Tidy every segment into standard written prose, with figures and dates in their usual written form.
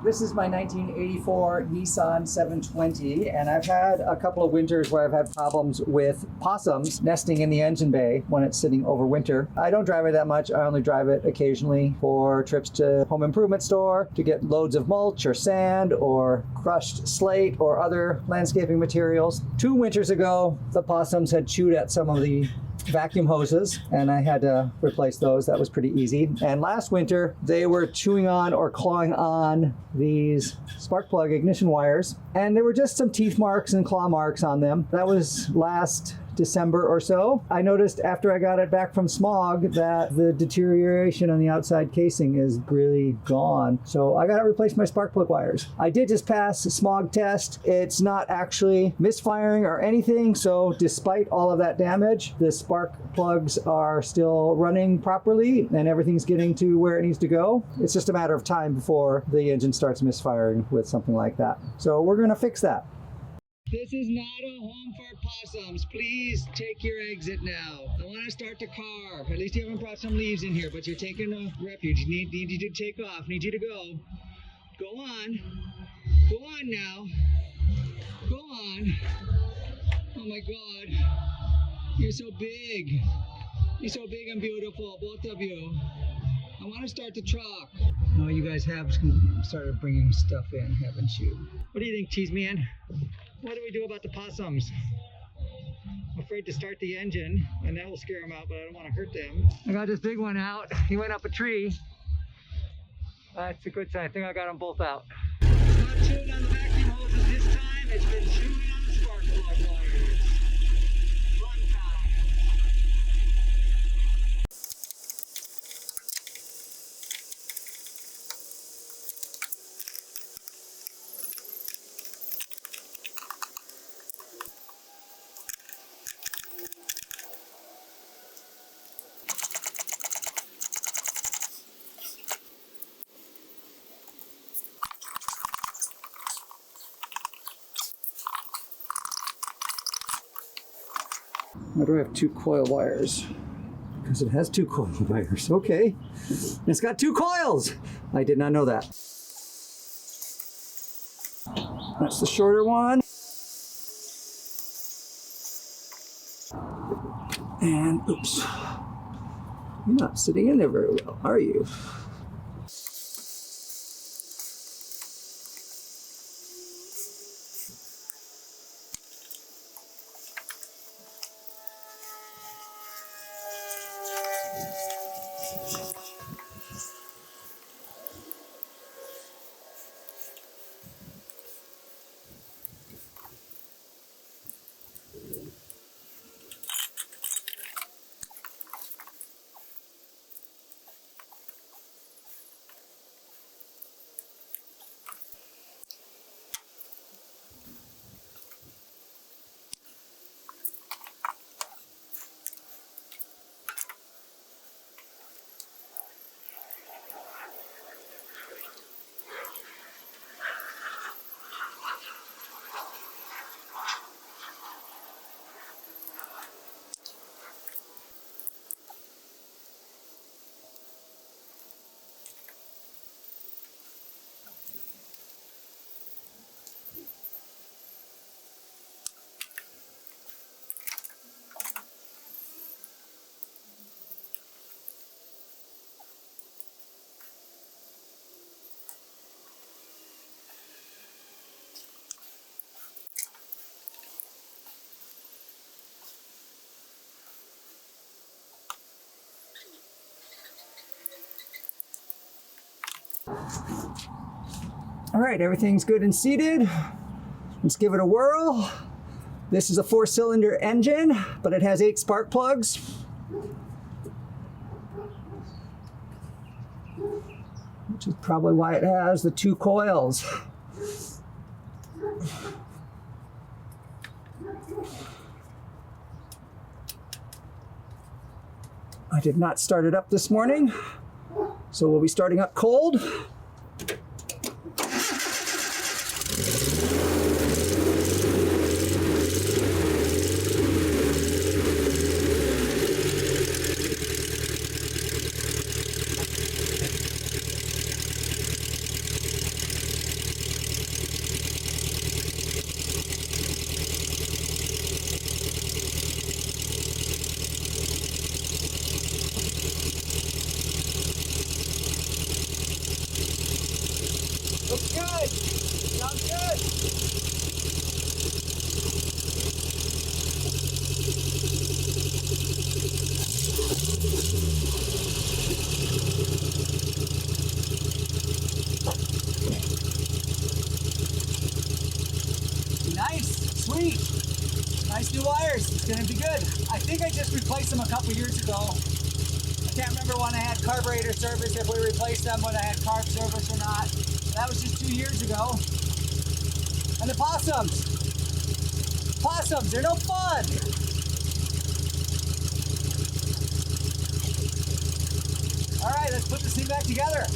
This is my 1984 Nissan 720, and I've had a couple of winters where I've had problems with possums nesting in the engine bay when it's sitting over winter. I don't drive it that much. I only drive it occasionally for trips to home improvement store to get loads of mulch or sand or crushed slate or other landscaping materials. 2 winters ago, the possums had chewed at some of the vacuum hoses and I had to replace those. That was pretty easy. And last winter they were chewing on or clawing on these spark plug ignition wires, and there were just some teeth marks and claw marks on them. That was last December or so. I noticed after I got it back from smog that the deterioration on the outside casing is really gone. So I got to replace my spark plug wires. I did just pass a smog test. It's not actually misfiring or anything. So despite all of that damage, the spark plugs are still running properly and everything's getting to where it needs to go. It's just a matter of time before the engine starts misfiring with something like that. So we're going to fix that. This is not a home for possums. Please take your exit now. I want to start the car. At least you haven't brought some leaves in here, but you're taking a refuge. Need you to take off. Need you to go. Go on. Go on now. Go on. Oh my God. You're so big. You're so big and beautiful, both of you. I want to start the truck. Oh, you guys have started bringing stuff in, haven't you? What do you think, Cheese Man? What do we do about the possums? I'm afraid to start the engine, and that will scare them out, but I don't want to hurt them. I got this big one out. He went up a tree. That's a good sign. I think I got them both out. It's not chewing on the vacuum hoses this time. It's been chewing on the spark plug wires. Fun time. Why do I have 2 coil wires? Because it has 2 coil wires. Okay. It's got 2 coils. I did not know that. That's the shorter one. And oops. You're not sitting in there very well, are you? All right, everything's good and seated. Let's give it a whirl. This is a 4-cylinder engine, but it has 8 spark plugs. Which is probably why it has the 2 coils. I did not start it up this morning, so we'll be starting up cold. Looks good. Sounds good. Nice, sweet. Nice new wires. It's gonna be good. I think I just replaced them a couple years ago. I can't remember when I had carburetor service, if we replaced them when I had carb service or not. That was just 2 years ago. And the possums. Possums, they're no fun. All right, let's put this thing back together.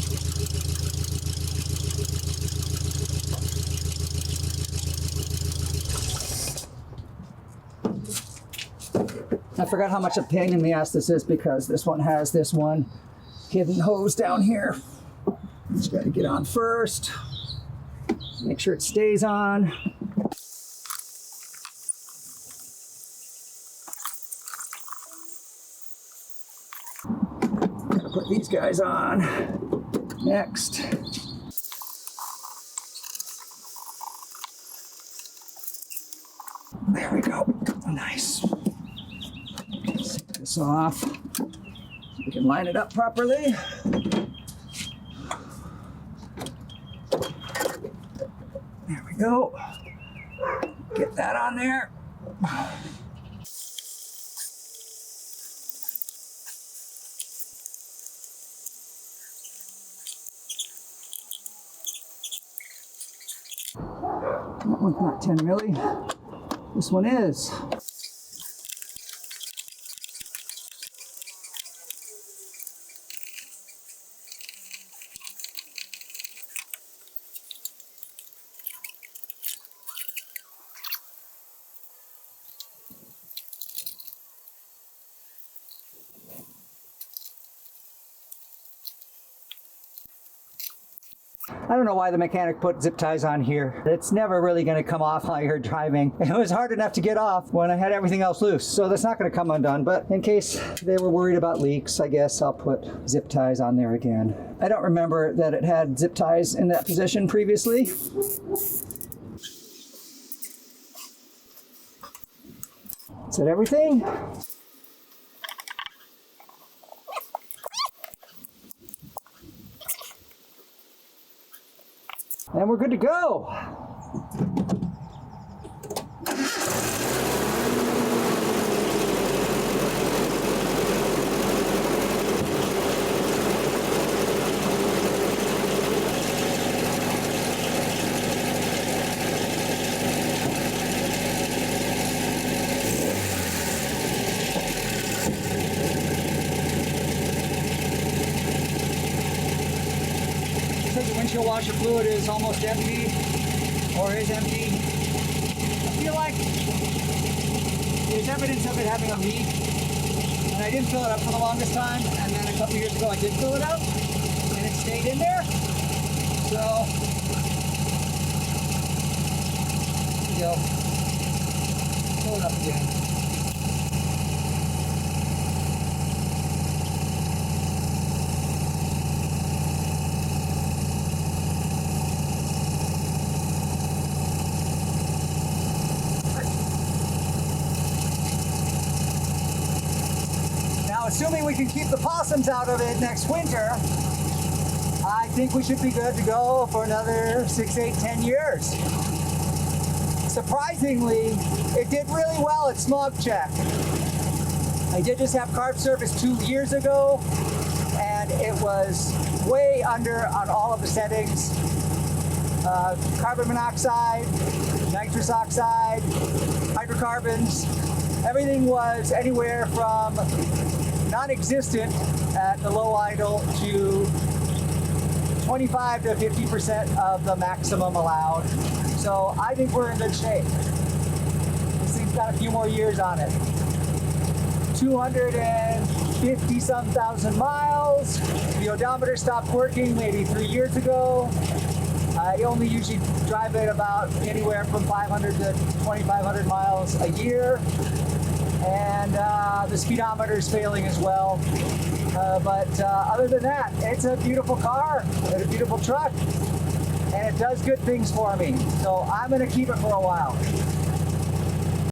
I forgot how much a pain in the ass this is because this one has this one hidden hose down here. Just got to get on first. Make sure it stays on. Gotta put these guys on next. There we go. Nice. Take this off so we can line it up properly. There we go. Get that on there. That one's not 10 really. This one is. I don't know why the mechanic put zip ties on here. It's never really going to come off while you're driving. It was hard enough to get off when I had everything else loose, so that's not going to come undone. But in case they were worried about leaks, I guess I'll put zip ties on there again. I don't remember that it had zip ties in that position previously. Is that everything? And we're good to go. Windshield washer fluid is almost empty, or is empty. I feel like there's evidence of it having a leak, and I didn't fill it up for the longest time, and then a couple years ago I did fill it up, and it stayed in there. So, here we go. Fill it up again. Assuming we can keep the possums out of it next winter, I think we should be good to go for another 6, 8, 10 years. Surprisingly, it did really well at smog check. I did just have carb service 2 years ago, and it was way under on all of the settings. Carbon monoxide, nitrous oxide, hydrocarbons, everything was anywhere from non-existent at the low idle to 25 to 50% of the maximum allowed. So I think we're in good shape. This thing's got a few more years on it. 250 some thousand miles. The odometer stopped working maybe 3 years ago. I only usually drive it about anywhere from 500 to 2,500 miles a year. And the speedometer is failing as well. But other than that, it's a beautiful car and a beautiful truck. and it does good things for me. So I'm gonna keep it for a while.